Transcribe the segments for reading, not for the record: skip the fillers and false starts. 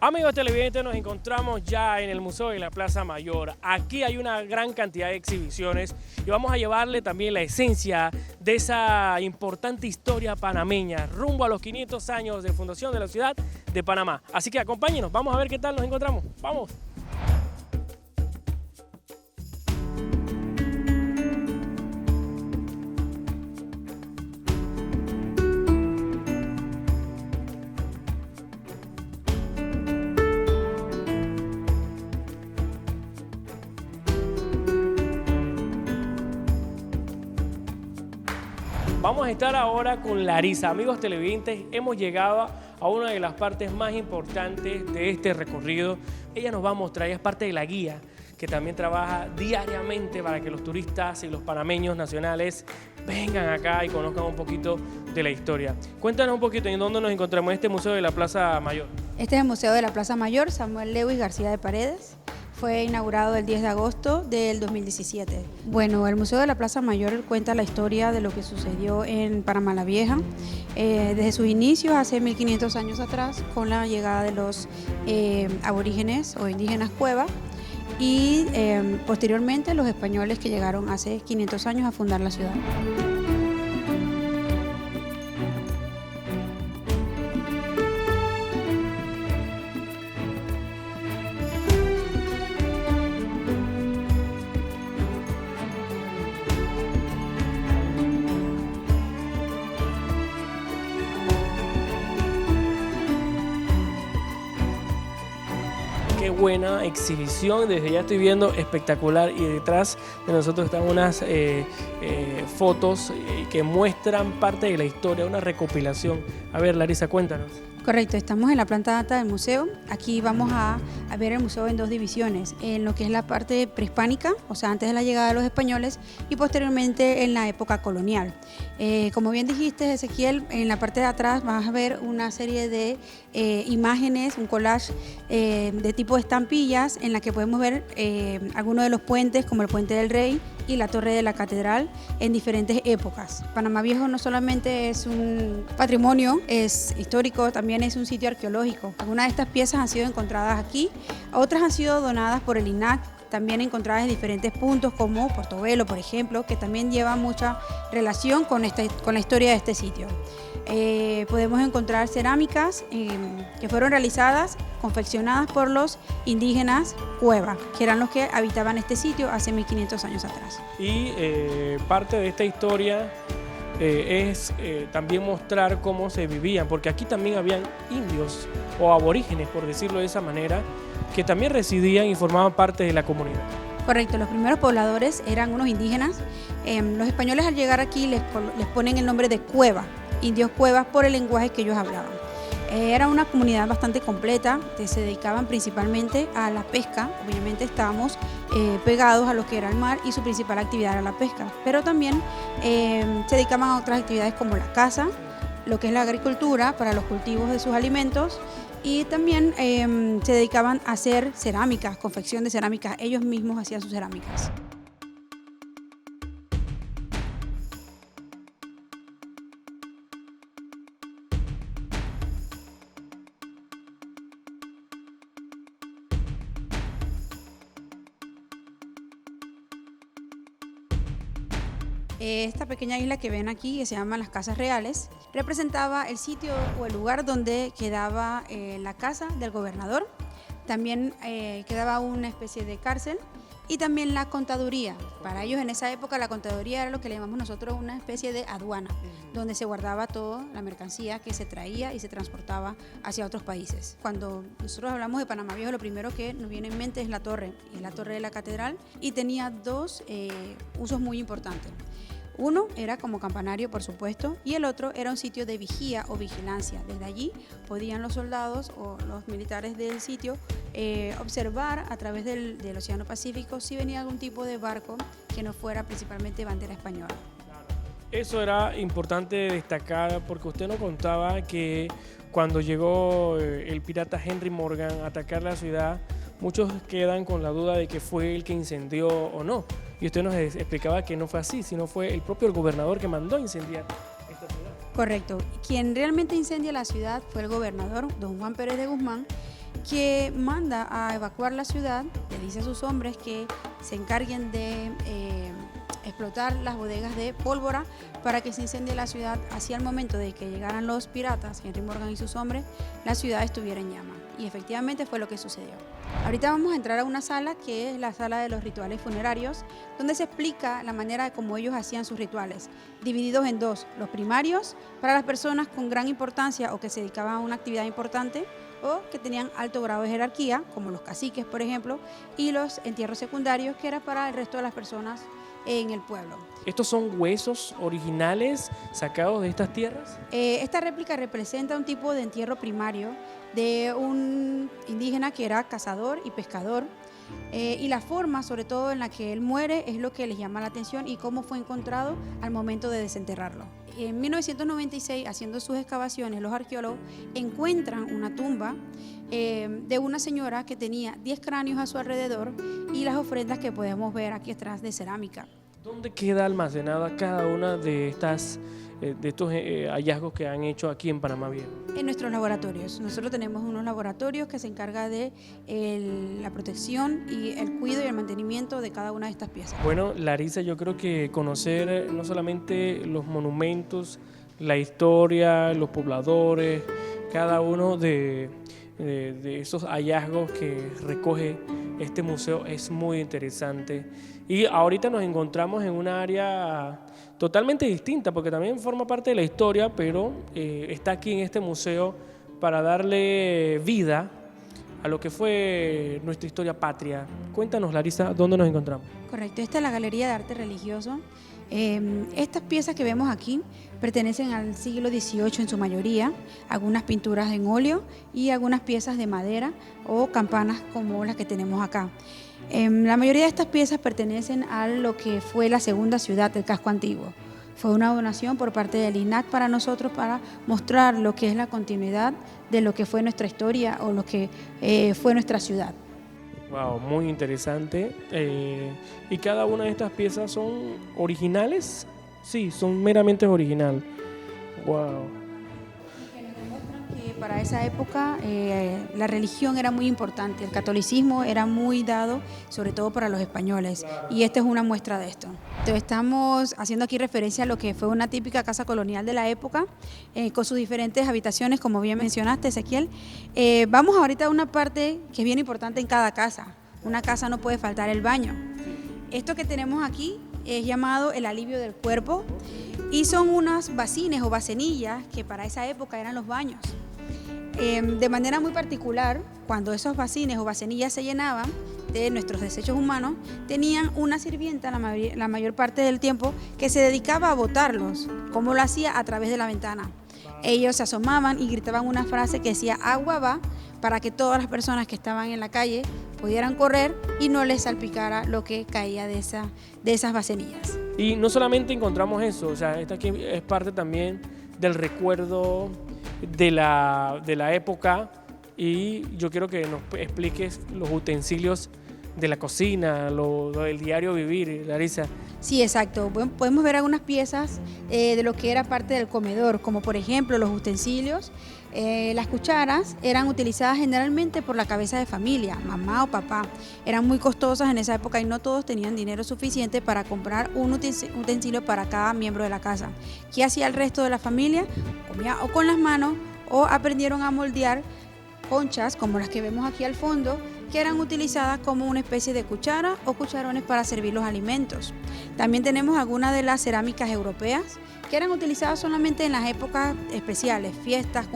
Amigos televidentes, nos encontramos ya en el Museo de la Plaza Mayor. Aquí hay una gran cantidad de exhibiciones y vamos a llevarle también la esencia de esa importante historia panameña rumbo a los 500 años de fundación de la ciudad de Panamá. Así que acompáñenos, vamos a ver qué tal nos encontramos. ¡Vamos! Vamos a estar ahora con Larisa. Amigos televidentes, hemos llegado a una de las partes más importantes de este recorrido. Ella nos va a mostrar, ella es parte de la guía, que también trabaja diariamente para que los turistas y los panameños nacionales vengan acá y conozcan un poquito de la historia. Cuéntanos un poquito en dónde nos encontramos en este Museo de la Plaza Mayor. Este es el Museo de la Plaza Mayor, Samuel Lewis García de Paredes. Fue inaugurado el 10 de agosto del 2017. Bueno, el Museo de la Plaza Mayor cuenta la historia de lo que sucedió en Panamá la Vieja, desde sus inicios hace 1500 años atrás, con la llegada de los aborígenes o indígenas Cueva, y posteriormente los españoles que llegaron hace 500 años a fundar la ciudad. Qué buena exhibición, desde ya estoy viendo espectacular y detrás de nosotros están unas fotos que muestran parte de la historia, una recopilación. A ver, Larisa, cuéntanos. Correcto, estamos en la planta alta del museo. Aquí vamos a ver el museo en dos divisiones, en lo que es la parte prehispánica, o sea, antes de la llegada de los españoles, y posteriormente en la época colonial. Como bien dijiste, Ezequiel, en la parte de atrás vas a ver una serie de imágenes, un collage de tipo de estampillas, en la que podemos ver algunos de los puentes, como el Puente del Rey y la Torre de la Catedral, en diferentes épocas. Panamá Viejo no solamente es un patrimonio, es histórico, también es un sitio arqueológico. Algunas de estas piezas han sido encontradas aquí, otras han sido donadas por el INAH, también encontradas en diferentes puntos como Portobelo, por ejemplo, que también lleva mucha relación con la historia de este sitio. Podemos encontrar cerámicas que fueron realizadas, confeccionadas por los indígenas Cueva, que eran los que habitaban este sitio hace 1500 años atrás. Y parte de esta historia es también mostrar cómo se vivían, porque aquí también habían indios o aborígenes, por decirlo de esa manera, que también residían y formaban parte de la comunidad. Correcto, los primeros pobladores eran unos indígenas. Los españoles al llegar aquí les ponen el nombre de Cueva, indios Cuevas, por el lenguaje que ellos hablaban. Era una comunidad bastante completa, que se dedicaban principalmente a la pesca. Obviamente estábamos pegados a lo que era el mar y su principal actividad era la pesca, pero también se dedicaban a otras actividades como la caza, lo que es la agricultura para los cultivos de sus alimentos, y también se dedicaban a hacer cerámicas, confección de cerámicas. Ellos mismos hacían sus cerámicas. Esta pequeña isla que ven aquí, que se llama las Casas Reales, representaba el sitio o el lugar donde quedaba la casa del gobernador. También quedaba una especie de cárcel y también la contaduría. Para ellos en esa época la contaduría era lo que le llamamos nosotros una especie de aduana, donde se guardaba toda la mercancía que se traía y se transportaba hacia otros países. Cuando nosotros hablamos de Panamá Viejo, lo primero que nos viene en mente es la torre de la catedral, y tenía dos usos muy importantes. Uno era como campanario, por supuesto, y el otro era un sitio de vigía o vigilancia. Desde allí podían los soldados o los militares del sitio observar a través del Océano Pacífico si venía algún tipo de barco que no fuera principalmente bandera española. Eso era importante destacar, porque usted nos contaba que cuando llegó el pirata Henry Morgan a atacar la ciudad, muchos quedan con la duda de que fue el que incendió o no. Y usted nos explicaba que no fue así, sino fue el propio gobernador que mandó incendiar esta ciudad. Correcto. Quien realmente incendia la ciudad fue el gobernador, don Juan Pérez de Guzmán, que manda a evacuar la ciudad, le dice a sus hombres que se encarguen de explotar las bodegas de pólvora para que se incendie la ciudad. Hacia el momento de que llegaran los piratas, Henry Morgan y sus hombres, la ciudad estuviera en llamas. Y efectivamente fue lo que sucedió. Ahorita vamos a entrar a una sala que es la sala de los rituales funerarios, donde se explica la manera de cómo ellos hacían sus rituales, divididos en dos: los primarios, para las personas con gran importancia o que se dedicaban a una actividad importante o que tenían alto grado de jerarquía, como los caciques, por ejemplo, y los entierros secundarios, que era para el resto de las personas en el pueblo. ¿Estos son huesos originales sacados de estas tierras? Esta réplica representa un tipo de entierro primario de un indígena que era cazador y pescador, y la forma, sobre todo en la que él muere, es lo que les llama la atención y cómo fue encontrado al momento de desenterrarlo. En 1996, haciendo sus excavaciones, los arqueólogos encuentran una tumba de una señora que tenía 10 cráneos a su alrededor y las ofrendas que podemos ver aquí atrás de cerámica. ¿Dónde queda almacenada cada una de estos hallazgos que han hecho aquí en Panamá Viejo? En nuestros laboratorios. Nosotros tenemos unos laboratorios que se encargan de la protección y el cuidado y el mantenimiento de cada una de estas piezas. Bueno, Larissa, yo creo que conocer no solamente los monumentos, la historia, los pobladores, cada uno de esos hallazgos que recoge este museo es muy interesante. Y ahorita nos encontramos en un área totalmente distinta, porque también forma parte de la historia, pero está aquí en este museo para darle vida a lo que fue nuestra historia patria. Cuéntanos, Larissa, ¿dónde nos encontramos? Correcto, esta es la Galería de Arte Religioso. Estas piezas que vemos aquí pertenecen al siglo XVIII en su mayoría, algunas pinturas en óleo y algunas piezas de madera o campanas como las que tenemos acá. La mayoría de estas piezas pertenecen a lo que fue la segunda ciudad del casco antiguo. Fue una donación por parte del INAH para nosotros, para mostrar lo que es la continuidad de lo que fue nuestra historia o lo que fue nuestra ciudad. Wow, muy interesante. ¿Y cada una de estas piezas son originales? Sí, son meramente original. Wow. Que para esa época la religión era muy importante, el catolicismo era muy dado, sobre todo para los españoles, y esta es una muestra de esto. Entonces, estamos haciendo aquí referencia a lo que fue una típica casa colonial de la época, con sus diferentes habitaciones, como bien mencionaste, Ezequiel. Vamos ahorita a una parte que es bien importante en cada casa. Una casa no puede faltar el baño. Esto que tenemos aquí es llamado el alivio del cuerpo y son unas bacines o bacenillas que para esa época eran los baños. De manera muy particular, cuando esos bacines o bacenillas se llenaban de nuestros desechos humanos, tenían una sirvienta la mayor parte del tiempo que se dedicaba a botarlos, como lo hacía a través de la ventana. Ellos se asomaban y gritaban una frase que decía "agua va", para que todas las personas que estaban en la calle pudieran correr y no les salpicara lo que caía de esas bacenillas. Y no solamente encontramos eso, o sea, esta aquí es parte también del recuerdo de la época, y yo quiero que nos expliques los utensilios de la cocina, lo del diario vivir, Larissa. Sí, exacto. Podemos ver algunas piezas de lo que era parte del comedor, como por ejemplo los utensilios. Las cucharas eran utilizadas generalmente por la cabeza de familia, mamá o papá. Eran muy costosas en esa época y no todos tenían dinero suficiente para comprar un utensilio para cada miembro de la casa. ¿Qué hacía el resto de la familia? Comía o con las manos o aprendieron a moldear conchas, como las que vemos aquí al fondo, que eran utilizadas como una especie de cuchara o cucharones para servir los alimentos. También tenemos algunas de las cerámicas europeas que eran utilizadas solamente en las épocas especiales, fiestas,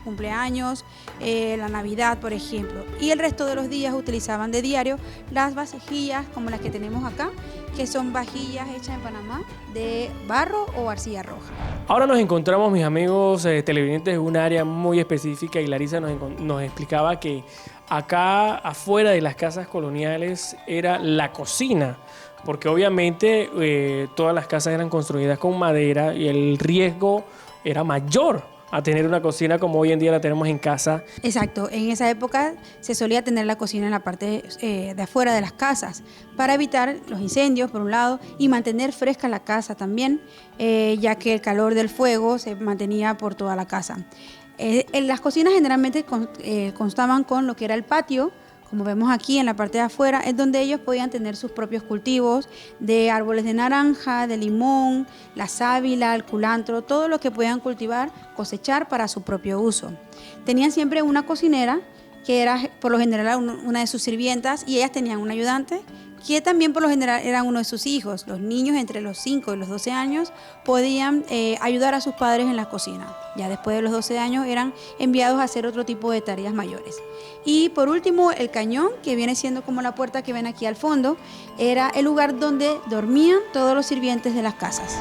cumpleaños, la Navidad, por ejemplo. Y el resto de los días utilizaban de diario las vasijillas como las que tenemos acá, que son vajillas hechas en Panamá de barro o arcilla roja. Ahora nos encontramos, mis amigos televidentes, en un área muy específica, y Larissa nos explicaba que acá afuera de las casas coloniales era la cocina, porque obviamente todas las casas eran construidas con madera y el riesgo era mayor a tener una cocina como hoy en día la tenemos en casa. Exacto, en esa época se solía tener la cocina en la parte de afuera de las casas para evitar los incendios por un lado y mantener fresca la casa también, ya que el calor del fuego se mantenía por toda la casa. Las cocinas generalmente constaban con lo que era el patio, como vemos aquí en la parte de afuera, es donde ellos podían tener sus propios cultivos de árboles de naranja, de limón, la sábila, el culantro, todo lo que podían cultivar, cosechar para su propio uso. Tenían siempre una cocinera, que era por lo general una de sus sirvientas, y ellas tenían un ayudante, que también por lo general eran uno de sus hijos. Los niños entre los 5 y los 12 años podían ayudar a sus padres en la cocina. Ya después de los 12 años eran enviados a hacer otro tipo de tareas mayores. Y por último, el cañón, que viene siendo como la puerta que ven aquí al fondo, era el lugar donde dormían todos los sirvientes de las casas.